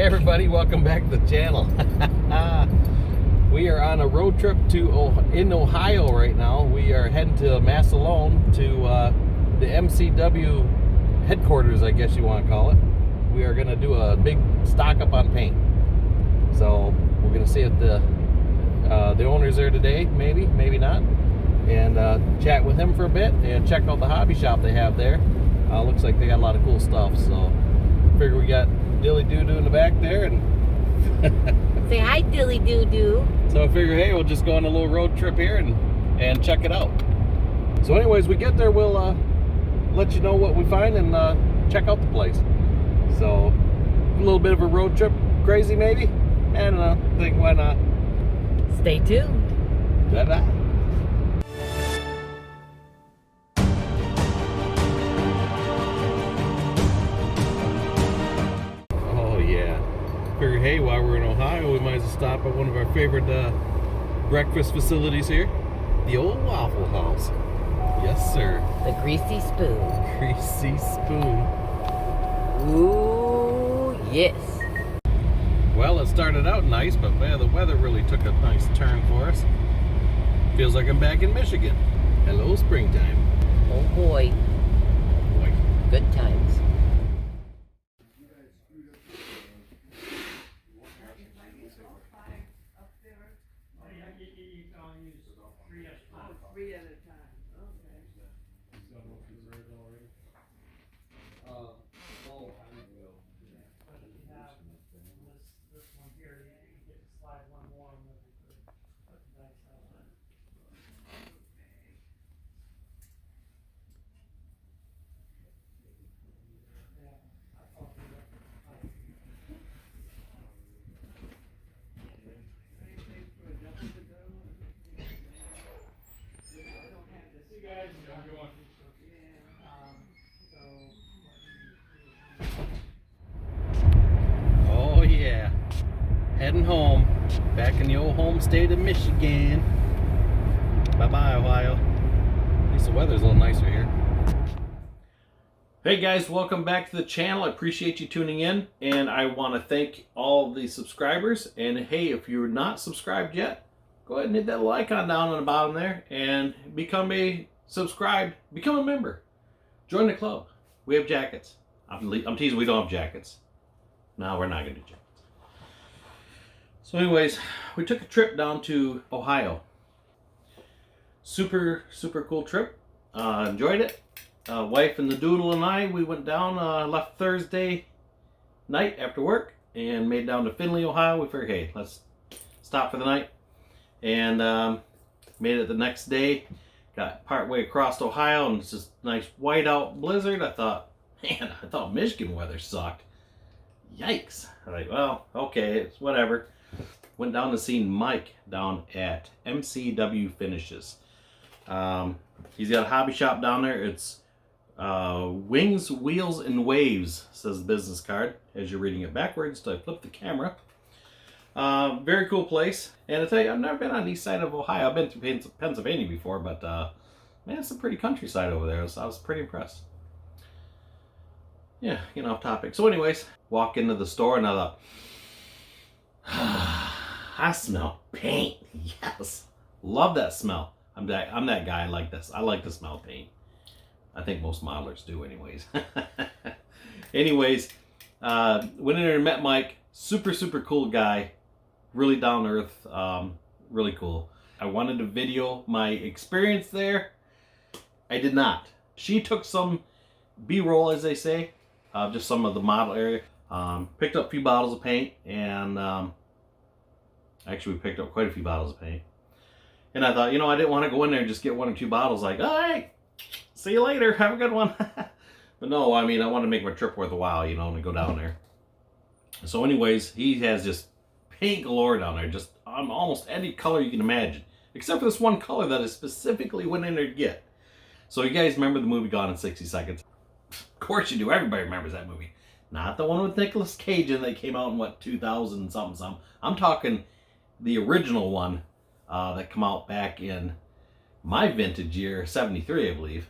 Hey everybody, welcome back to the channel. We are on a road trip in Ohio right now. We are heading to Massillon to the MCW headquarters, I guess you want to call it. We are going to do a big stock up on paint. So we're going to see if the owner's there today, maybe not, and chat with him for a bit and check out the hobby shop they have there. Looks like they got a lot of cool stuff, so figure we got Dilly Doo Doo in the back there, and say hi, Dilly Doo Doo. so I figure, hey, we'll just go on a little road trip here and check it out. So anyways, we get there, we'll let you know what we find and check out the place. So a little bit of a road trip, crazy maybe, and I think why not. Stay tuned. Ta-da. Figured, hey, while we're in Ohio, we might as well stop at one of our favorite breakfast facilities here, the old Waffle House. Yes, sir. The Greasy Spoon. Greasy Spoon. Ooh, yes. Well, it started out nice, but man, the weather really took a nice turn for us. Feels like I'm back in Michigan. Hello, springtime. Oh boy. Oh boy. Good times. Three at a time. Okay. This one here, you get to slide one more and then we could put the dice out on it. Yeah, I thought we were. Anything for a double to go? You guys, Oh yeah, heading home, back in the old home state of Michigan. Bye-bye, Ohio. At least the weather's a little nicer here. Hey guys, welcome back to the channel. I appreciate you tuning in, and I want to thank all the subscribers. And hey, if you're not subscribed yet, go ahead and hit that little icon down on the bottom there and become a member. Join the club. We have jackets. I'm teasing, we don't have jackets. No, we're not going to do jackets. So anyways, we took a trip down to Ohio. Super cool trip. Enjoyed it. Wife and the doodle and I, we went down, left Thursday night after work and made down to Findlay, Ohio. We figured, hey, let's stop for the night. And made it the next day. Got partway across Ohio, and it's just nice whiteout blizzard. I thought Michigan weather sucked. Yikes. I'm like, well, okay, it's whatever. Went down to see Mike down at MCW Finishes. He's got a hobby shop down there. It's Wings, Wheels, and Waves, says the business card. As you're reading it backwards, so I flip the camera. Very cool place. And I tell you, I've never been on the east side of Ohio. I've been through Pennsylvania before, but man, it's a pretty countryside over there. I was pretty impressed. Yeah, getting off topic. So anyways, walk into the store and I thought, I smell paint. Yes. Love that smell. I'm that guy. I like this. I like to smell paint. I think most modelers do anyways. Anyways, went in there and met Mike. Super cool guy. Really down to earth. Really cool. I wanted to video my experience there. I did not. She took some B-roll, as they say, just some of the model area. Picked up a few bottles of paint, and actually we picked up quite a few bottles of paint. And I thought, I didn't want to go in there and just get one or two bottles like, all right, see you later, have a good one. But no, I mean, I want to make my trip worth a while, and go down there. So anyways, he has just paint galore down there, just on almost any color you can imagine, except for this one color that I specifically went in there to get. So you guys remember the movie Gone in 60 Seconds? Of course you do. Everybody remembers that movie. Not the one with Nicolas Cage in that came out in, 2000 something. I'm talking the original one that came out back in my vintage year, 73, I believe.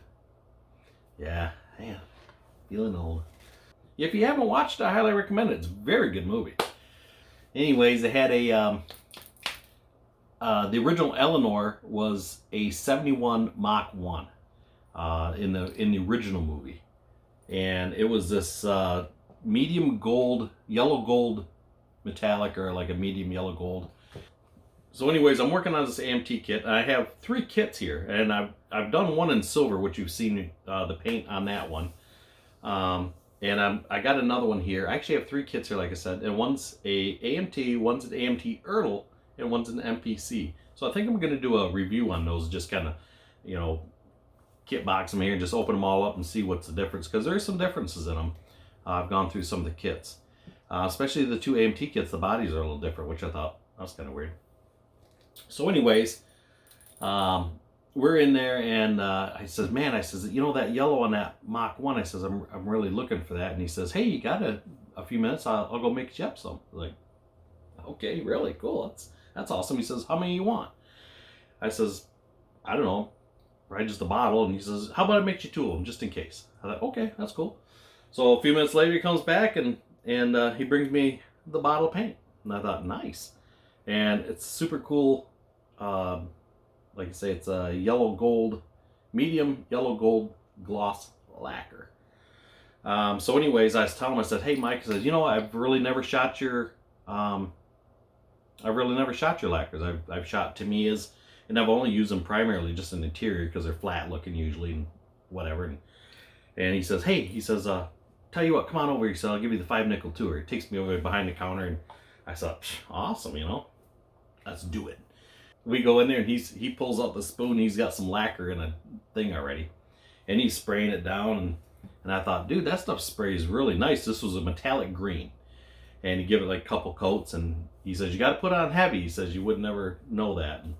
Yeah, man, feeling old. If you haven't watched it, I highly recommend it. It's a very good movie. Anyways, they had a the original Eleanor was a 71 Mach 1 in the original movie, and it was this medium gold, yellow gold metallic, or like a medium yellow gold. So anyways, I'm working on this AMT kit, and I have 3 kits here, and I've done one in silver, which you've seen the paint on that one. And I got another one here. I actually have 3 kits here, like I said, and one's a AMT, one's an AMT Ertl, and one's an MPC. So I think I'm going to do a review on those, just kind of, you know, kit box them here and just open them all up and see what's the difference, because there's some differences in them. I've gone through some of the kits, especially the 2 AMT kits. The bodies are a little different, which I thought that was kind of weird. So anyways, we're in there, and I says, man, I says, you know, that yellow on that Mach 1, I says, I'm really looking for that. And he says, hey, you got a few minutes? I'll go make you up some. Like, okay, really cool. That's awesome. He says, how many you want? I says, I don't know, right, just a bottle. And he says, how about I make you 2 of them just in case? I thought, okay, that's cool. So a few minutes later, he comes back and he brings me the bottle of paint. And I thought, nice. And it's super cool. Like I say, it's a yellow gold, medium yellow gold gloss lacquer. So anyways, I was telling him, I said, hey Mike, I said, you know, I've really never shot your lacquers. I've shot Tamiya's, and I've only used them primarily just in the interior because they're flat looking usually and whatever. And he says, hey, he says, tell you what, come on over. He said, I'll give you the 5-nickel tour. He takes me over behind the counter, and I thought, awesome, you know, let's do it. We go in there, and he pulls out the spoon. He's got some lacquer in a thing already, and he's spraying it down. And I thought, dude, that stuff sprays really nice. This was a metallic green, and he gave it like a couple coats. And he says, you got to put it on heavy. He says, you would never know that. And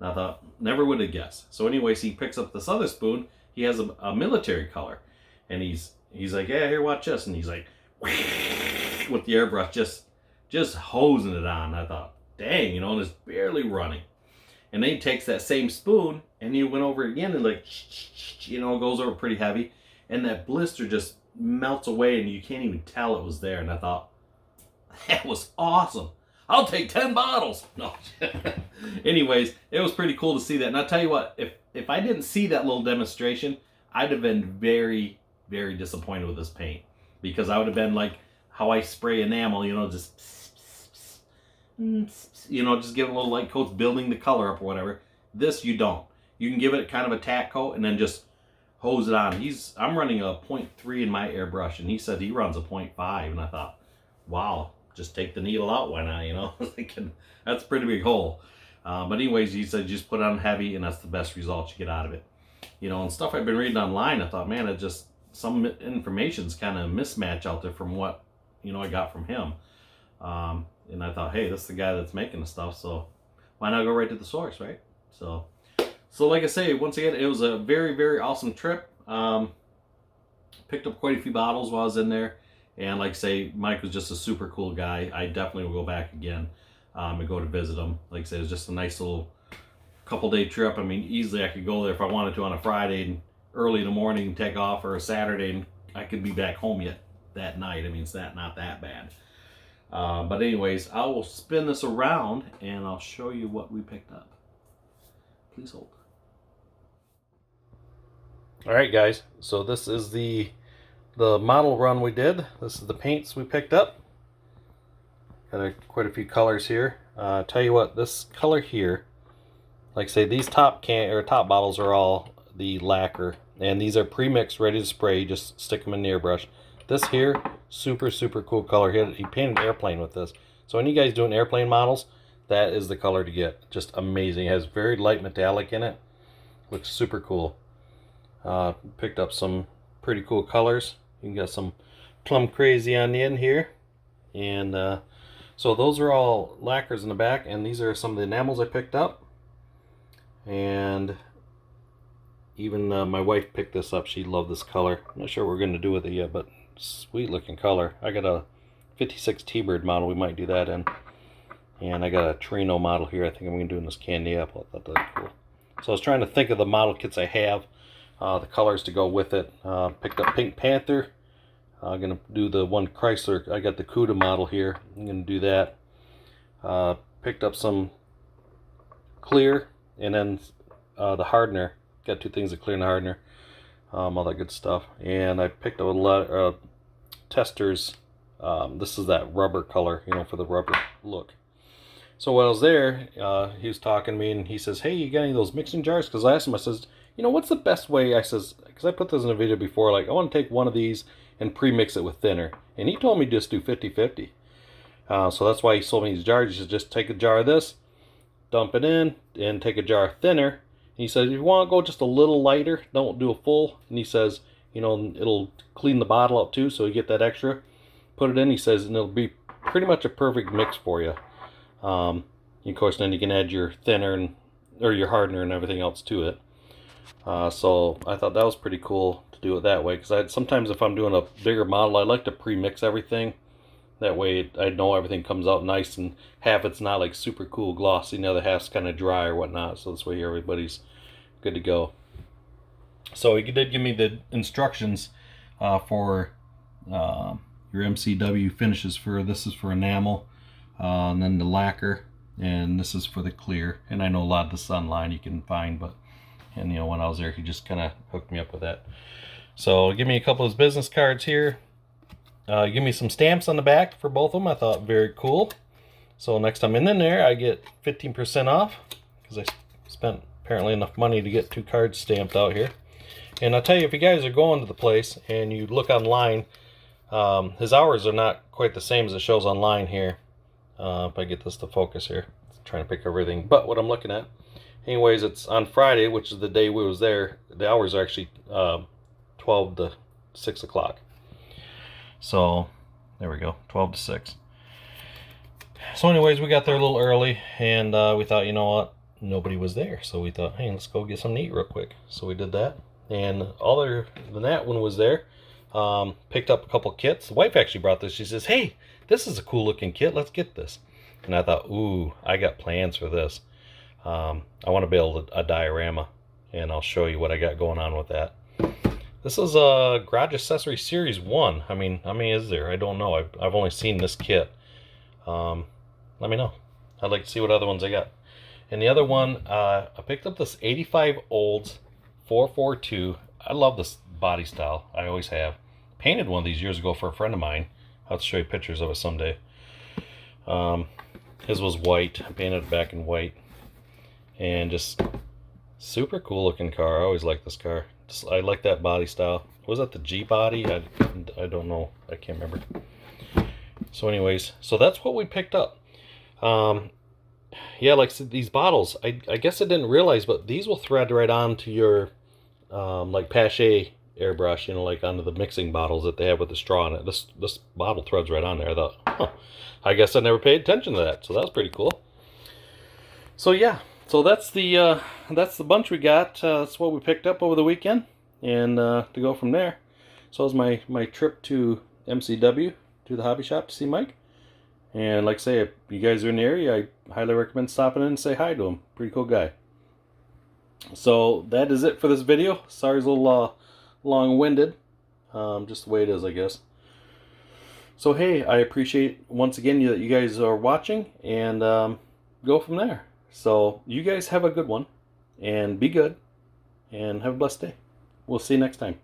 I thought, never would have guessed. So anyways, he picks up this other spoon. He has a military color, and he's like, yeah, here, watch this. And he's like, with the airbrush, just hosing it on. I thought, dang, you know, and it's barely running. And then he takes that same spoon and he went over it again and, like, you know, goes over pretty heavy. And that blister just melts away and you can't even tell it was there. And I thought, that was awesome. I'll take 10 bottles. No. Anyways, it was pretty cool to see that. And I'll tell you what, if I didn't see that little demonstration, I'd have been very, very disappointed with this paint. Because I would have been like how I spray enamel, you know, just, you know, just give it a little light coats, building the color up or whatever. This you don't. You can give it kind of a tack coat and then just hose it on. I'm running a 0.3 in my airbrush, and he said he runs a 0.5, and I thought, wow, just take the needle out, why not, you know? Thinking that's a pretty big hole. But anyways, he said just put it on heavy, and that's the best result you get out of it. You know, and stuff I've been reading online, I thought, man, it just, some information's kind of mismatch out there from what, you know, I got from him. And I thought, hey, this is the guy that's making the stuff, so why not go right to the source, right? So like I say, once again, it was a very, very awesome trip. Picked up quite a few bottles while I was in there. And like I say, Mike was just a super cool guy. I definitely will go back again and go to visit him. Like I say, it was just a nice little couple-day trip. I mean, easily I could go there if I wanted to on a Friday and early in the morning and take off, or a Saturday, and I could be back home yet that night. I mean, it's not that bad. But anyways, I will spin this around and I'll show you what we picked up. Please hold. Alright guys, so this is the model run we did. This is the paints we picked up. Got quite a few colors here. Tell you what, this color here, like I say, these top bottles are all the lacquer, and these are pre-mixed, ready to spray. Just stick them in the airbrush. This here, super, super cool color. He painted an airplane with this. So when you guys doing airplane models, that is the color to get. Just amazing. It has very light metallic in it. Looks super cool. Picked up some pretty cool colors. You got some plum crazy on the end here. And so those are all lacquers in the back. And these are some of the enamels I picked up. And even my wife picked this up. She loved this color. I'm not sure what we're going to do with it yet, but sweet looking color. I got a 56 T-Bird model we might do that in, and I got a Torino model here. I think I'm going to do in this candy apple. I thought that was cool. So I was trying to think of the model kits I have, the colors to go with it. Picked up Pink Panther. I'm going to do the one Chrysler. I got the Cuda model here. I'm going to do that. Picked up some clear and then the hardener. Got two things, the clear and the hardener, all that good stuff. And I picked up a lot of testers. This is that rubber color, you know, for the rubber look. So while I was there, he was talking to me and he says, hey, you got any of those mixing jars? Because I asked him, I says, you know, what's the best way? I says, because I put this in a video before, like I want to take one of these and pre-mix it with thinner. And he told me just do 50-50. So that's why he sold me these jars. He says, just take a jar of this, dump it in, and take a jar of thinner. And he says, if you want to go just a little lighter, don't do a full. And he says, you know, it'll clean the bottle up too, so you get that extra. Put it in, he says, and it'll be pretty much a perfect mix for you. Of course, then you can add your thinner and or your hardener and everything else to it. So I thought that was pretty cool to do it that way, because sometimes if I'm doing a bigger model, I like to pre-mix everything. That way I know everything comes out nice, and half it's not like super cool glossy, and the other half's kind of dry or whatnot. So this way everybody's good to go. So he did give me the instructions for your MCW finishes. For this is for enamel, and then the lacquer, and this is for the clear. And I know a lot of this online you can find, but and you know, when I was there, he just kind of hooked me up with that. So give me a couple of his business cards here. Give me some stamps on the back for both of them. I thought very cool. So next time in there, I get 15% off, because I spent apparently enough money to get 2 cards stamped out here. And I'll tell you, if you guys are going to the place and you look online, his hours are not quite the same as it shows online here. If I get this to focus here, I'm trying to pick everything but what I'm looking at. Anyways, it's on Friday, which is the day we was there. The hours are actually 12 to 6 o'clock. So there we go, 12 to 6. So anyways, we got there a little early, and we thought, you know what, nobody was there, so we thought, hey, let's go get something to eat real quick. So we did that, and other than that, one was there. Picked up a couple kits. The wife actually brought this. She says, hey, this is a cool looking kit, let's get this. And I thought, ooh, I got plans for this. I want to build a diorama, and I'll show you what I got going on with that. This is a Garage Accessory Series 1. I mean, how many is there? I don't know. I've only seen this kit. Let me know. I'd like to see what other ones I got. And the other one, I picked up this 85 Olds 442. I love this body style. I always have. Painted one of these years ago for a friend of mine. I'll have to show you pictures of it someday. His was white. I painted it back in white. And just super cool looking car. I always like this car. I like that body style. Was that the G body? I don't know. I can't remember. So anyways, so that's what we picked up. Yeah, like I said, these bottles, I guess I didn't realize, but these will thread right onto your like Pache airbrush, you know, like onto the mixing bottles that they have with the straw in it. This bottle threads right on there. I thought, huh, I guess I never paid attention to that. So that was pretty cool. So yeah. So that's the bunch we got. That's what we picked up over the weekend, and to go from there. So it was my trip to MCW, to the hobby shop to see Mike. And like I say, if you guys are in the area, I highly recommend stopping in and say hi to him. Pretty cool guy. So that is it for this video. Sorry it's a little long-winded. Just the way it is, I guess. So hey, I appreciate once again that you guys are watching, and go from there. So you guys have a good one, and be good, and have a blessed day. We'll see you next time.